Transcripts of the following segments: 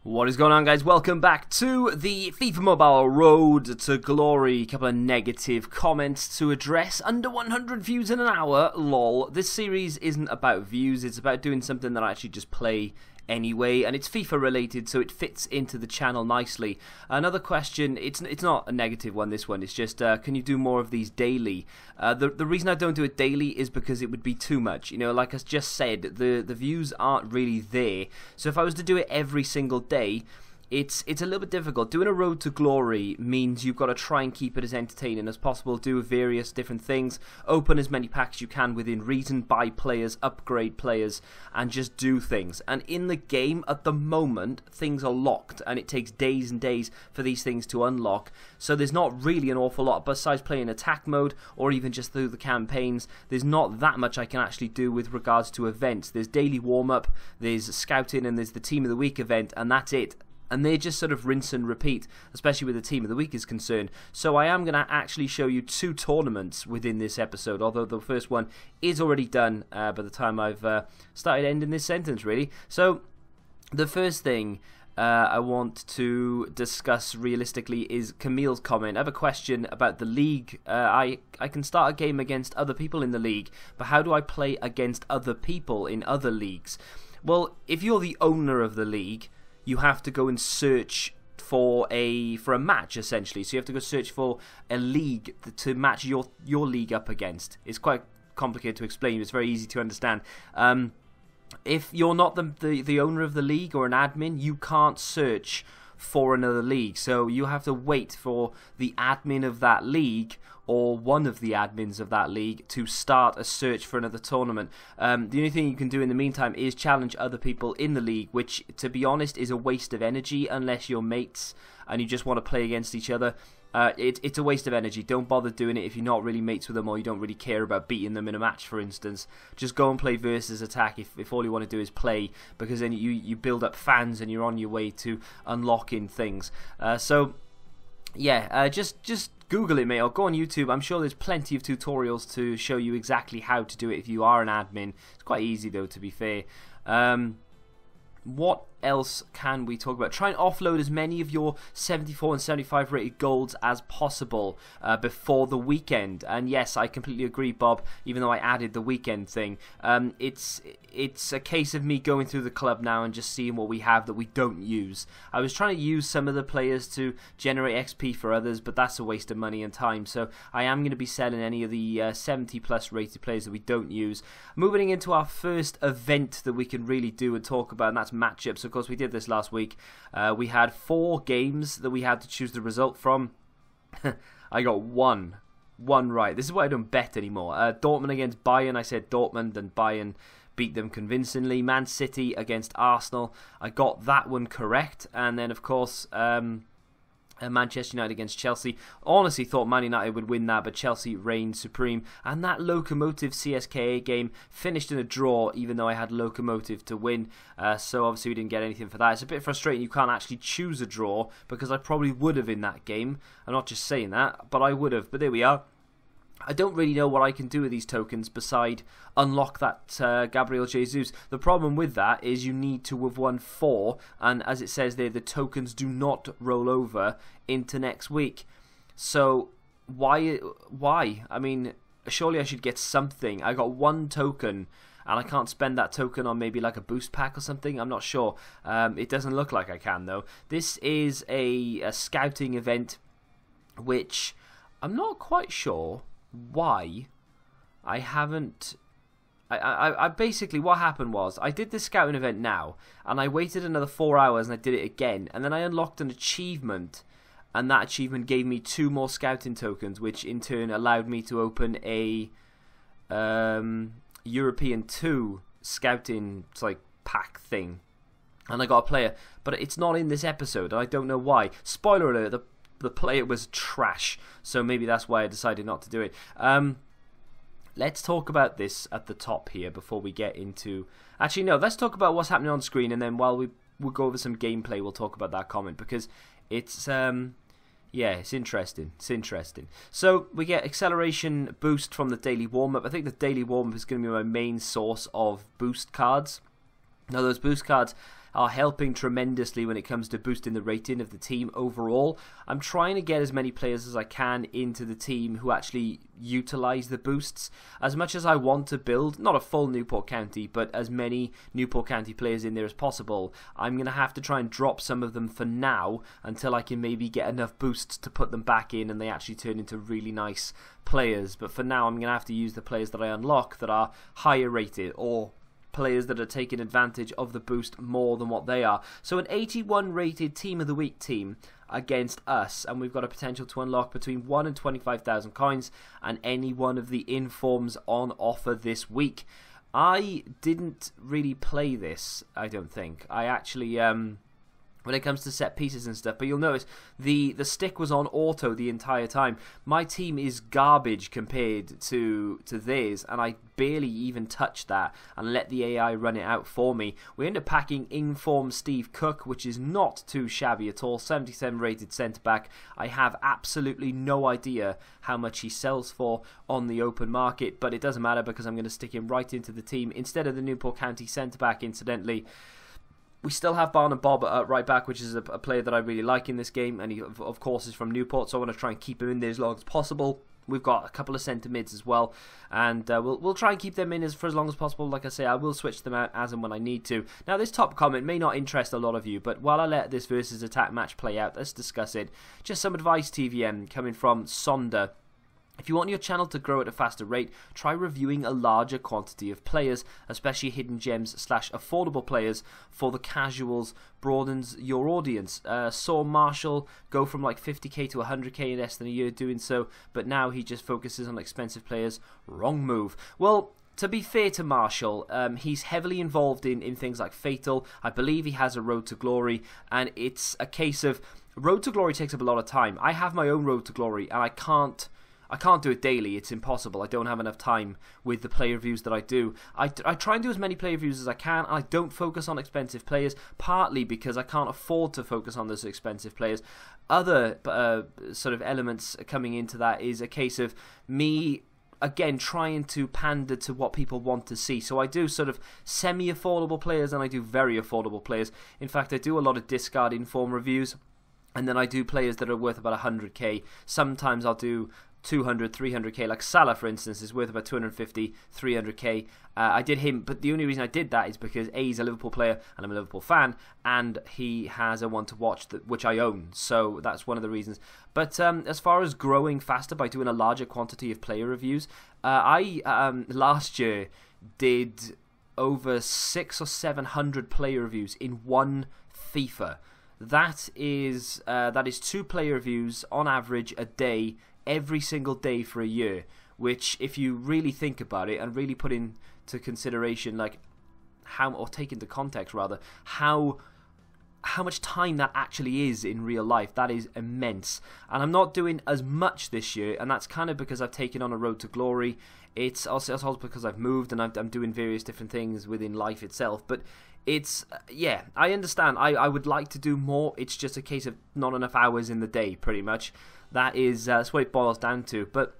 What is going on, guys? Welcome back to the FIFA Mobile Road to Glory. A couple of negative comments to address. Under 100 views in an hour, lol. This series isn't about views, it's about doing something that I actually just play anyway, and it's FIFA related, so it fits into the channel nicely. Another question, it's not a negative one, this one, it's just can you do more of these daily? The reason I don't do it daily is because it would be too much. You know, like I just said, the views aren't really there, so if I was to do it every single day, it's a little bit difficult. Doing a road to glory means you've got to try and keep it as entertaining as possible, do various different things, open as many packs as you can within reason, buy players, upgrade players, and just do things. And in the game, at the moment, things are locked, and it takes days and days for these things to unlock. So there's not really an awful lot, besides playing attack mode, or even just through the campaigns, there's not that much I can actually do with regards to events. There's daily warm-up, there's scouting, and there's the Team of the Week event, and that's it. And they just sort of rinse and repeat, especially where the Team of the Week is concerned. So I am going to actually show you 2 tournaments within this episode, although the first one is already done by the time I've started ending this sentence, really. So the first thing I want to discuss realistically is Camille's comment. I have a question about the league. I can start a game against other people in the league, but how do I play against other people in other leagues? Well, if you're the owner of the league, you have to go and search for a match, essentially. So you have to go search for a league to match your league up against. It's quite complicated to explain, but it's very easy to understand. If you're not the owner of the league or an admin, you can't search for another league. So you have to wait for the admin of that league or one of the admins of that league to start a search for another tournament. The only thing you can do in the meantime is challenge other people in the league, which, to be honest, is a waste of energy unless you're mates and you just want to play against each other. It's a waste of energy. Don't bother doing it if you're not really mates with them or you don't really care about beating them in a match, for instance. Just go and play versus attack if all you want to do is play, because then you build up fans and you're on your way to unlocking things. So yeah, just Google it, mate, or go on YouTube. I'm sure there's plenty of tutorials to show you exactly how to do it if you are an admin. It's quite easy, though, to be fair. What else can we talk about? Try and offload as many of your 74 and 75 rated golds as possible before the weekend. And yes, I completely agree, Bob, even though I added the weekend thing. It's a case of me going through the club now and just seeing what we have that we don't use. I was trying to use some of the players to generate XP for others, but that's a waste of money and time. So I am going to be selling any of the 70 plus rated players that we don't use. Moving into our first event that we can really do and talk about, and that's matchups. Of course, we did this last week. We had 4 games that we had to choose the result from. I got one right. This is why I don't bet anymore. Dortmund against Bayern. I said Dortmund, and Bayern beat them convincingly. Man City against Arsenal. I got that one correct. And then, of course, Manchester United against Chelsea. Honestly thought Man United would win that, but Chelsea reigned supreme. And that Lokomotiv CSKA game finished in a draw, even though I had Lokomotiv to win. So obviously we didn't get anything for that. It's a bit frustrating you can't actually choose a draw, because I probably would have in that game. I'm not just saying that, but I would have. But there we are. I don't really know what I can do with these tokens beside unlock that Gabriel Jesus. The problem with that is you need to have won 4, and as it says there, the tokens do not roll over into next week. So why? I mean, surely I should get something. I got 1 token, and I can't spend that token on maybe like a boost pack or something. I'm not sure. It doesn't look like I can, though. This is a scouting event, which I'm not quite sure why I haven't. I basically, what happened was I did this scouting event now, and I waited another 4 hours and I did it again, and then I unlocked an achievement, and that achievement gave me 2 more scouting tokens, which in turn allowed me to open a European 2 scouting pack thing, and I got a player, but it's not in this episode. I don't know why. Spoiler alert: the player was trash, so maybe that's why I decided not to do it. Let's talk about this at the top here before we get into... Actually, no, let's talk about what's happening on screen, and then while we'll go over some gameplay, we'll talk about that comment, because it's... yeah, it's interesting. It's interesting. So, we get acceleration boost from the daily warm-up. I think the daily warm-up is going to be my main source of boost cards. Now, those boost cards are helping tremendously when it comes to boosting the rating of the team overall. I'm trying to get as many players as I can into the team who actually utilize the boosts. As much as I want to build, not a full Newport County, but as many Newport County players in there as possible, I'm going to have to try and drop some of them for now until I can maybe get enough boosts to put them back in and they actually turn into really nice players. But for now, I'm going to have to use the players that I unlock that are higher rated, or players that are taking advantage of the boost more than what they are. So an 81 rated Team of the Week team against us, and we've got a potential to unlock between 1 and 25,000 coins and any one of the informs on offer this week. I didn't really play this, I don't think. I actually when it comes to set pieces and stuff, but you'll notice the stick was on auto the entire time. My team is garbage compared to theirs, and I barely even touched that and let the AI run it out for me. We end up packing Inform Steve Cook, which is not too shabby at all. 77 rated centre back. I have absolutely no idea how much he sells for on the open market, but it doesn't matter because I'm going to stick him right into the team instead of the Newport County centre back, incidentally. We still have Barnum Bob at right back, which is a player that I really like in this game, and he, of course, is from Newport, so I want to try and keep him in there as long as possible. We've got a couple of centre mids as well, and we'll try and keep them in for as long as possible. Like I say, I will switch them out as and when I need to. Now, this top comment may not interest a lot of you, but while I let this versus attack match play out, let's discuss it. Just some advice, TVM, coming from Sonda. If you want your channel to grow at a faster rate, try reviewing a larger quantity of players, especially hidden gems / affordable players. For the casuals, broadens your audience. Saw Marshall go from like 50k to 100k in less than a year doing so, but now he just focuses on expensive players. Wrong move. Well, to be fair to Marshall, he's heavily involved in things like Fatal. I believe he has a Road to Glory, and it's a case of Road to Glory takes up a lot of time. I have my own Road to Glory, and I can't do it daily. It's impossible. I don't have enough time with the player reviews that I do. I try and do as many player reviews as I can. I don't focus on expensive players, partly because I can't afford to focus on those expensive players. Other sort of elements coming into that is a case of me, again, trying to pander to what people want to see. So I do sort of semi-affordable players and I do very affordable players. In fact, I do a lot of discard inform reviews, and then I do players that are worth about 100k. Sometimes I'll do 200, 300k, like Salah, for instance, is worth about 250, 300k. I did him, but the only reason I did that is because A, he's a Liverpool player, and I'm a Liverpool fan, and he has a one to watch, which I own, so that's one of the reasons. But as far as growing faster by doing a larger quantity of player reviews, I last year did over 600 or 700 player reviews in one FIFA. That is 2 player reviews on average a day, every single day for a year, which, if you really think about it and really put into consideration, like how, or take into context rather, how much time that actually is in real life, that is immense. And I'm not doing as much this year, and that's kind of because I've taken on a Road to Glory. It's also because I've moved and I'm doing various different things within life itself, but it's, yeah, I understand. I would like to do more. It's just a case of not enough hours in the day, pretty much. That's what it boils down to. But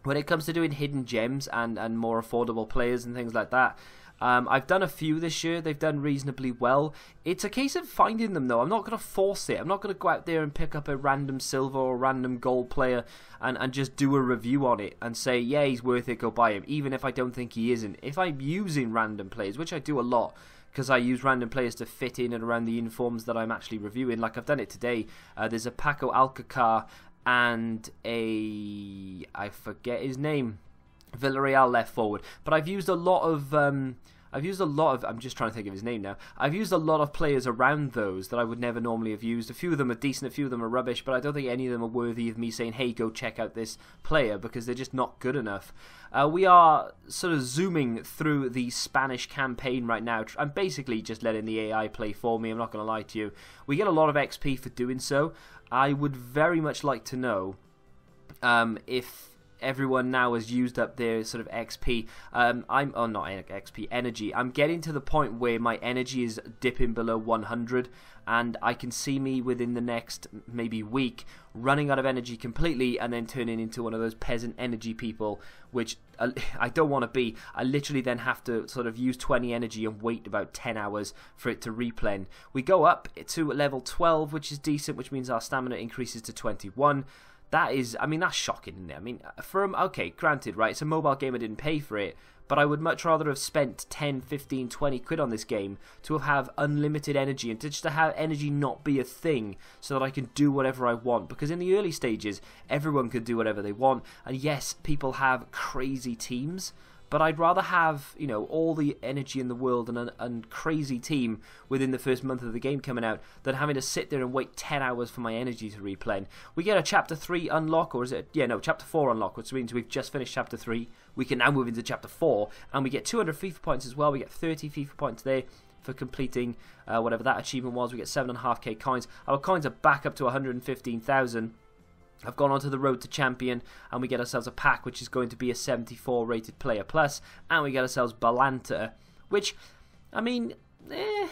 when it comes to doing hidden gems and more affordable players and things like that, I've done a few this year. They've done reasonably well. It's a case of finding them, though. I'm not going to force it. I'm not going to go out there and pick up a random silver or random gold player and just do a review on it and say, yeah, he's worth it, go buy him, even if I don't think he isn't. If I'm using random players, which I do a lot, because I use random players to fit in and around the informs that I'm actually reviewing, like I've done it today. There's a Paco Alcacar and I forget his name, Villarreal left forward, but I've used a lot of I'm just trying to think of his name now. I've used a lot of players around those that I would never normally have used. A few of them are decent, a few of them are rubbish, but I don't think any of them are worthy of me saying, hey, go check out this player, because they're just not good enough. We are sort of zooming through the Spanish campaign right now. I'm basically just letting the AI play for me, I'm not going to lie to you. We get a lot of XP for doing so. I would very much like to know if everyone now has used up their sort of XP. Not XP, energy. I'm getting to the point where my energy is dipping below 100, and I can see me within the next maybe week running out of energy completely and then turning into one of those peasant energy people, which I don't want to be. I literally then have to sort of use 20 energy and wait about 10 hours for it to replen. We go up to level 12, which is decent, which means our stamina increases to 21. That is, I mean, that's shocking, isn't it? I mean, okay, granted, right, it's a mobile game, I didn't pay for it, but I would much rather have spent 10, 15, 20 quid on this game to have unlimited energy and to just to have energy not be a thing so that I can do whatever I want. Because in the early stages, everyone could do whatever they want. And yes, people have crazy teams, but I'd rather have, you know, all the energy in the world and a crazy team within the first month of the game coming out than having to sit there and wait 10 hours for my energy to replen. We get a Chapter 3 unlock, or is it? Yeah, no, Chapter 4 unlock, which means we've just finished Chapter 3. We can now move into Chapter 4, and we get 200 FIFA points as well. We get 30 FIFA points there for completing whatever that achievement was. We get 7.5k coins. Our coins are back up to 115,000. I've gone onto the road to champion, and we get ourselves a pack which is going to be a 74 rated player plus, and we get ourselves Balanta, which, I mean,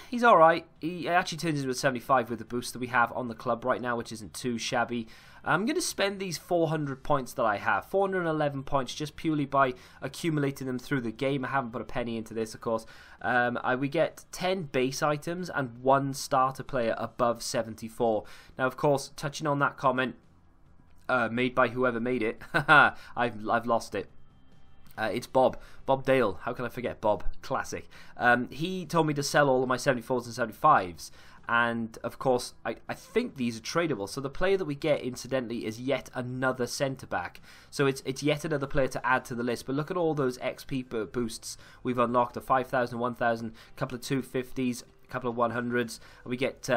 he's alright. He actually turns into a 75 with the boost that we have on the club right now, which isn't too shabby. I'm going to spend these 400 points that I have, 411 points, just purely by accumulating them through the game. I haven't put a penny into this, of course. We get 10 base items and 1 starter player above 74. Now, of course, touching on that comment, made by whoever made it. I've lost it. It's Bob Dale. How can I forget Bob? Classic. He told me to sell all of my 74s and 75s, and of course I think these are tradable. So the player that we get, incidentally, is yet another centre back. So it's yet another player to add to the list. But look at all those XP boosts we've unlocked: a 5,000, 1,000, a couple of 250s, a couple of 100s. We get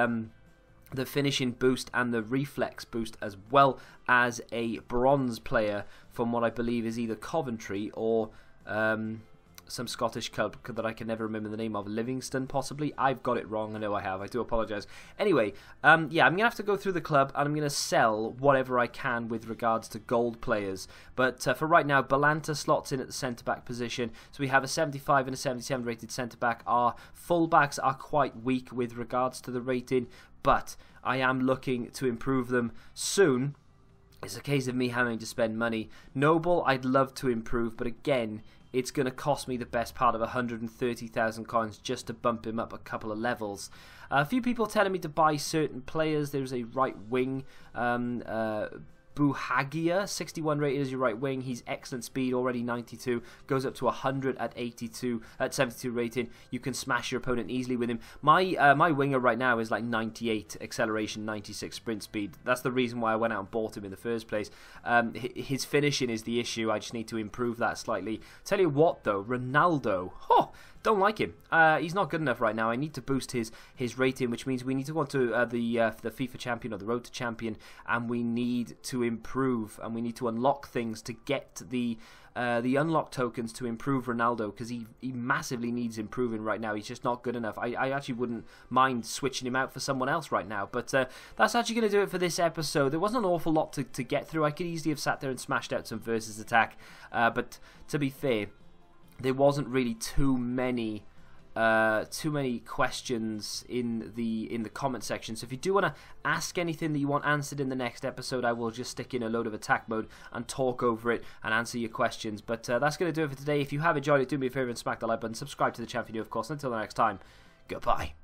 the finishing boost and the reflex boost, as well as a bronze player from what I believe is either Coventry or some Scottish club that I can never remember the name of. Livingston, possibly. I've got it wrong. I know I have. I do apologise. Anyway, yeah, I'm going to have to go through the club, and I'm going to sell whatever I can with regards to gold players. But for right now, Balanta slots in at the centre-back position. So we have a 75 and a 77 rated centre-back. Our full-backs are quite weak with regards to the rating, but I am looking to improve them soon. It's a case of me having to spend money. Noble, I'd love to improve, but again, it's going to cost me the best part of 130,000 coins just to bump him up a couple of levels. A few people telling me to buy certain players. There's a right wing, Buhagia, 61 rated as your right wing. He's excellent speed, already 92, goes up to 100 at 72 rating. You can smash your opponent easily with him. My winger right now is like 98 acceleration, 96 sprint speed. That's the reason why I went out and bought him in the first place. His finishing is the issue. I just need to improve that slightly. Tell you what though, Ronaldo, don't like him. He's not good enough right now. I need to boost his rating, which means we need to go on to the FIFA champion, or the road to champion, and we need to improve, and we need to unlock things to get the unlock tokens to improve Ronaldo, because he massively needs improving right now. He's just not good enough. I actually wouldn't mind switching him out for someone else right now. But that's actually going to do it for this episode. There wasn't an awful lot to get through. I could easily have sat there and smashed out some versus attack, but to be fair, there wasn't really too many questions in the comment section. So if you do want to ask anything that you want answered in the next episode, I will just stick in a load of attack mode and talk over it and answer your questions. But that's going to do it for today. If you have enjoyed it, do me a favour and smack the like button, subscribe to the channel if you do, of course. Until the next time, goodbye.